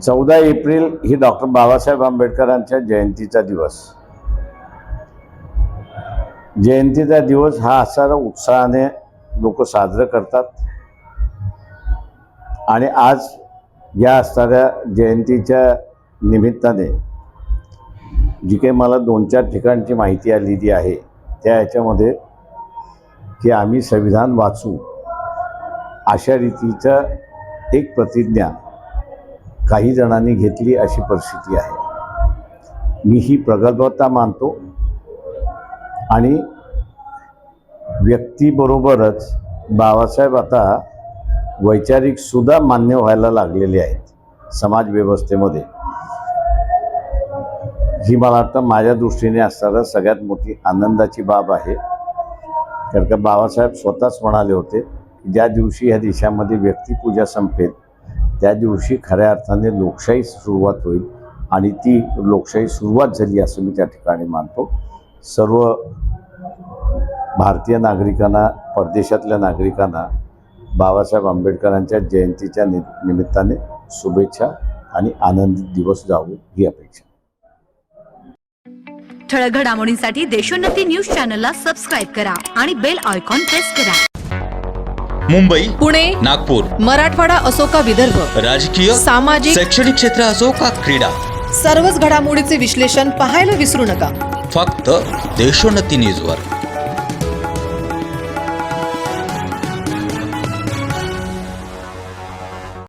14 April ही doctor Babasaheb आंबेडकरांच्या जयंतीचा दिवस. जयंतीचा दिवस हा असा उत्साहाने लोक साजरं करतात आणि आज या असणाऱ्या जयंतीच्या निमित्ताने जी काही मला 2-4 ठिकाणची माहिती आलेली आहे त्या याच्यामध्ये की आम्ही संविधान वाचू अशा रीतीचा एक प्रतिज्ञा काही जणांनी घेतली अशी परिस्थिती आहे. मी ही प्रगल्भता मानतो आणि व्यक्तीबरोबरच बाबासाहेब आता वैचारिक सुद्धा मान्य व्हायला लागलेले आहेत समाज व्यवस्थेमध्ये. ही मला वाटतं माझ्या दृष्टीने असणारा सगळ्यात मोठी आनंदाची बाब आहे. कारण का बाबासाहेब स्वतःच म्हणाले होते की ज्या दिवशी या देशामध्ये व्यक्तिपूजा संपेल त्या दिवशी खऱ्या अर्थाने लोकशाही सुरुवात होईल आणि ती लोकशाही सुरुवात झाली असं मी त्या ठिकाणी मानतो. सर्व भारतीय नागरिकांना, परदेशातल्या नागरिकांना बाबासाहेब आंबेडकरांच्या जयंतीच्या निमित्ताने शुभेच्छा आणि आनंदित दिवस जावो ही अपेक्षा. ठळक घडामोडींसाठी देशोन्नती न्यूज चॅनलला सबस्क्राईब करा आणि बेल आयकॉन प्रेस करा. मुंबई, पुणे, नागपूर, मराठवाडा असो का विदर्भ, राजकीय, सामाजिक, शैक्षणिक क्षेत्र असो का क्रीडा, सर्वच घडामोडीचे विश्लेषण पाहायला विसरू नका. फक्त देशोन्नती न्यूजवर.